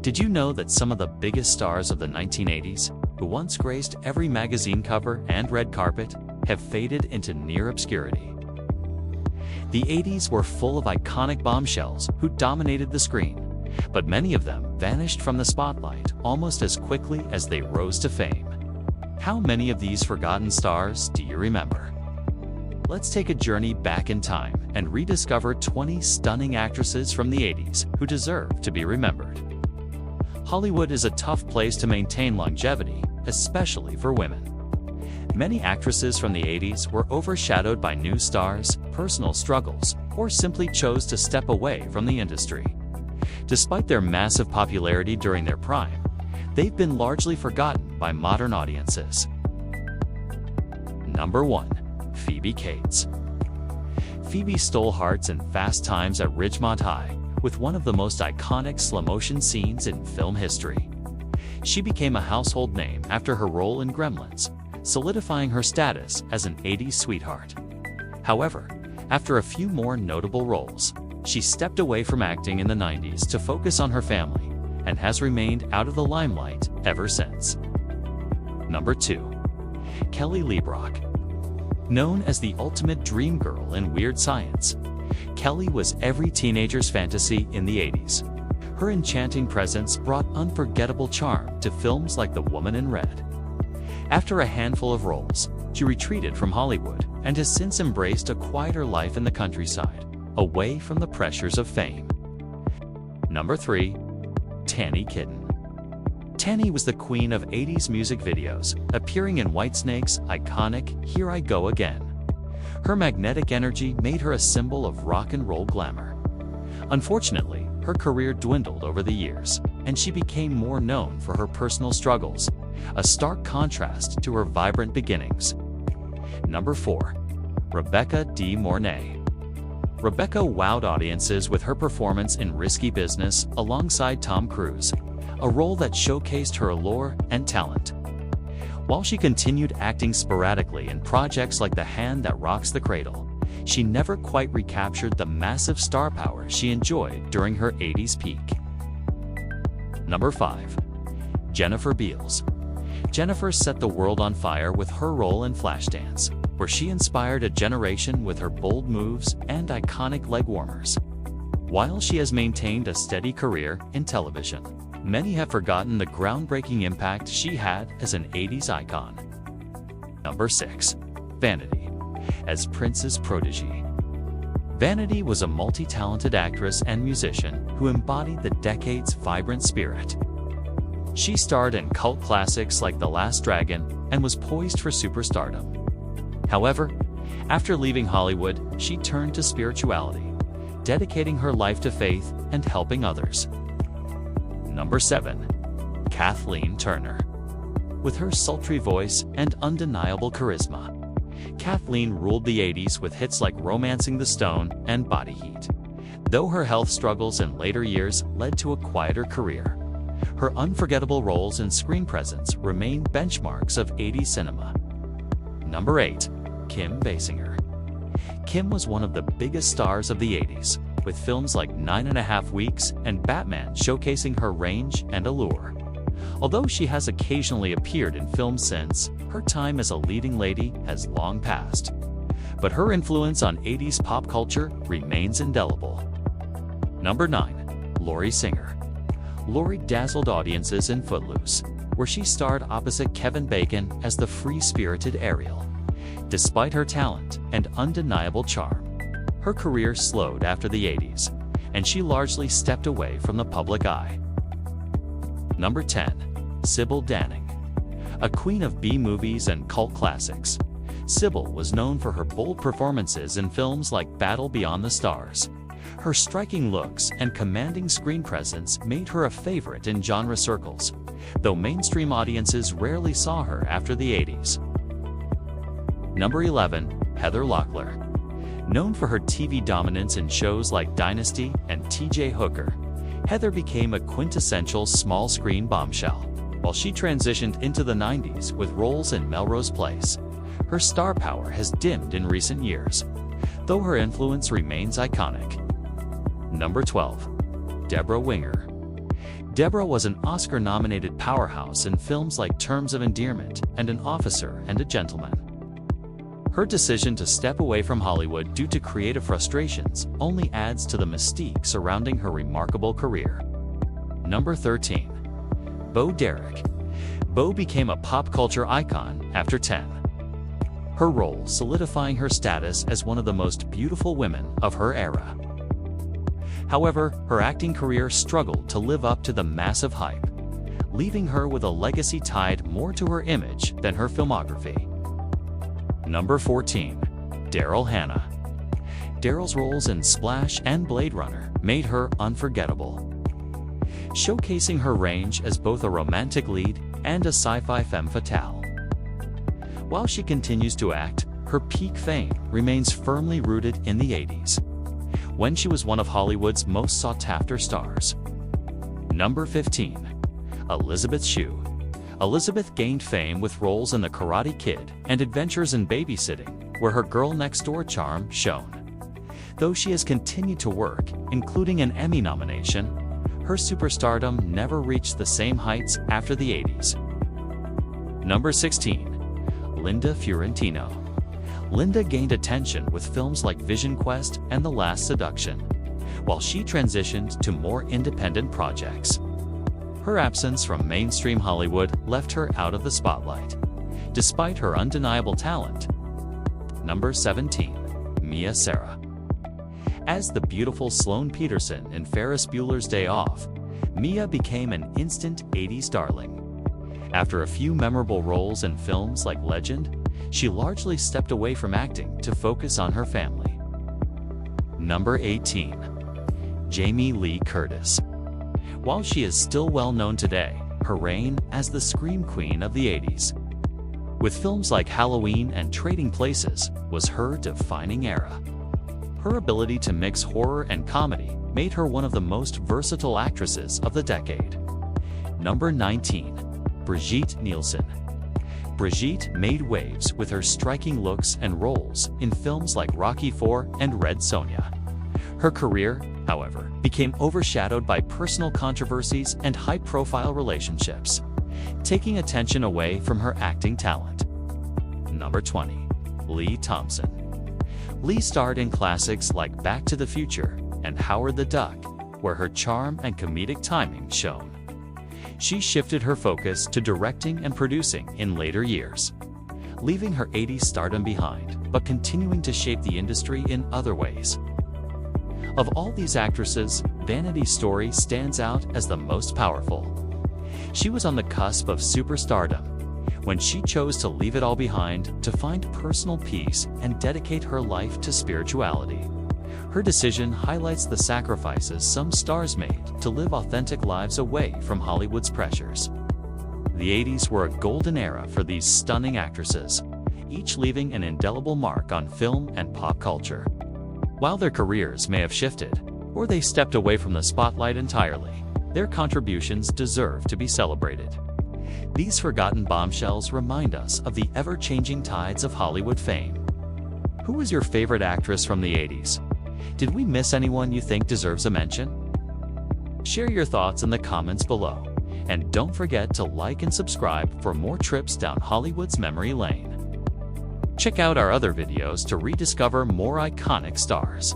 Did you know that some of the biggest stars of the 1980s, who once graced every magazine cover and red carpet, have faded into near obscurity? The 80s were full of iconic bombshells who dominated the screen, but many of them vanished from the spotlight almost as quickly as they rose to fame. How many of these forgotten stars do you remember? Let's take a journey back in time and rediscover 20 stunning actresses from the 80s who deserve to be remembered. Hollywood is a tough place to maintain longevity, especially for women. Many actresses from the 80s were overshadowed by new stars, personal struggles, or simply chose to step away from the industry. Despite their massive popularity during their prime, they've been largely forgotten by modern audiences. Number 1. Phoebe Cates. Phoebe stole hearts in Fast Times at Ridgemont High with one of the most iconic slow-motion scenes in film history. She became a household name after her role in Gremlins, solidifying her status as an 80s sweetheart. However, after a few more notable roles, she stepped away from acting in the 90s to focus on her family and has remained out of the limelight ever since. Number 2. Kelly LeBrock. Known as the ultimate dream girl in Weird Science, Kelly was every teenager's fantasy in the 80s. Her enchanting presence brought unforgettable charm to films like The Woman in Red. After a handful of roles, she retreated from Hollywood and has since embraced a quieter life in the countryside, away from the pressures of fame. Number 3. Tanny Kitten. Tanny was the queen of 80s music videos, appearing in Whitesnake's iconic Here I Go Again. Her magnetic energy made her a symbol of rock and roll glamour. Unfortunately, her career dwindled over the years, and she became more known for her personal struggles, a stark contrast to her vibrant beginnings. Number 4. Rebecca De Mornay. Rebecca wowed audiences with her performance in Risky Business alongside Tom Cruise, a role that showcased her allure and talent. While she continued acting sporadically in projects like The Hand That Rocks the Cradle, she never quite recaptured the massive star power she enjoyed during her 80s peak. Number 5. Jennifer Beals. Jennifer set the world on fire with her role in Flashdance, where she inspired a generation with her bold moves and iconic leg warmers. While she has maintained a steady career in television, many have forgotten the groundbreaking impact she had as an 80s icon. Number 6. Vanity. As Prince's protégé. Vanity was a multi-talented actress and musician who embodied the decade's vibrant spirit. She starred in cult classics like The Last Dragon and was poised for superstardom. However, after leaving Hollywood, she turned to spirituality, dedicating her life to faith and helping others. Number 7. Kathleen Turner. With her sultry voice and undeniable charisma, Kathleen ruled the 80s with hits like Romancing the Stone and Body Heat. Though her health struggles in later years led to a quieter career, her unforgettable roles and screen presence remain benchmarks of 80s cinema. Number 8. Kim Basinger. Kim was one of the biggest stars of the 80s, with films like 9½ Weeks and Batman showcasing her range and allure. Although she has occasionally appeared in films since, her time as a leading lady has long passed. But her influence on 80s pop culture remains indelible. Number 9. Lori Singer. Lori dazzled audiences in Footloose, where she starred opposite Kevin Bacon as the free-spirited Ariel. Despite her talent and undeniable charm, her career slowed after the 80s, and she largely stepped away from the public eye. Number 10. Sybil Danning. A queen of B-movies and cult classics, Sybil was known for her bold performances in films like Battle Beyond the Stars. Her striking looks and commanding screen presence made her a favorite in genre circles, though mainstream audiences rarely saw her after the 80s. Number 11. Heather Locklear. Known for her TV dominance in shows like Dynasty and T.J. Hooker, Heather became a quintessential small-screen bombshell. While she transitioned into the 90s with roles in Melrose Place, her star power has dimmed in recent years, though her influence remains iconic. Number 12. Deborah Winger. Deborah was an Oscar-nominated powerhouse in films like Terms of Endearment and An Officer and a Gentleman. Her decision to step away from Hollywood due to creative frustrations only adds to the mystique surrounding her remarkable career. Number 13. Bo Derek. Bo became a pop culture icon after 10. Her role solidifying her status as one of the most beautiful women of her era. However, her acting career struggled to live up to the massive hype, leaving her with a legacy tied more to her image than her filmography. Number 14. Daryl Hannah. Daryl's roles in Splash and Blade Runner made her unforgettable, showcasing her range as both a romantic lead and a sci-fi femme fatale. While she continues to act, her peak fame remains firmly rooted in the 80s, when she was one of Hollywood's most sought-after stars. Number 15. Elizabeth Shue. Elizabeth gained fame with roles in The Karate Kid and Adventures in Babysitting, where her girl-next-door charm shone. Though she has continued to work, including an Emmy nomination, her superstardom never reached the same heights after the 80s. Number 16. Linda Fiorentino. Linda gained attention with films like Vision Quest and The Last Seduction, while she transitioned to more independent projects. Her absence from mainstream Hollywood left her out of the spotlight, despite her undeniable talent. Number 17. Mia Sara. As the beautiful Sloane Peterson in Ferris Bueller's Day Off, Mia became an instant 80s darling. After a few memorable roles in films like Legend, she largely stepped away from acting to focus on her family. Number 18. Jamie Lee Curtis. While she is still well known today, her reign as the scream queen of the 80s, with films like Halloween and Trading Places, was her defining era. Her ability to mix horror and comedy made her one of the most versatile actresses of the decade. Number 19. Brigitte Nielsen. Brigitte made waves with her striking looks and roles in films like Rocky IV and Red Sonja. Her career, however, became overshadowed by personal controversies and high-profile relationships, taking attention away from her acting talent. Number 20. Lee Thompson. Lee starred in classics like Back to the Future and Howard the Duck, where her charm and comedic timing shone. She shifted her focus to directing and producing in later years, leaving her 80s stardom behind, but continuing to shape the industry in other ways. Of all these actresses, Vanity's story stands out as the most powerful. She was on the cusp of superstardom when she chose to leave it all behind to find personal peace and dedicate her life to spirituality. Her decision highlights the sacrifices some stars made to live authentic lives away from Hollywood's pressures. The 80s were a golden era for these stunning actresses, each leaving an indelible mark on film and pop culture. While their careers may have shifted, or they stepped away from the spotlight entirely, their contributions deserve to be celebrated. These forgotten bombshells remind us of the ever-changing tides of Hollywood fame. Who was your favorite actress from the 80s? Did we miss anyone you think deserves a mention? Share your thoughts in the comments below, and don't forget to like and subscribe for more trips down Hollywood's memory lane. Check out our other videos to rediscover more iconic stars.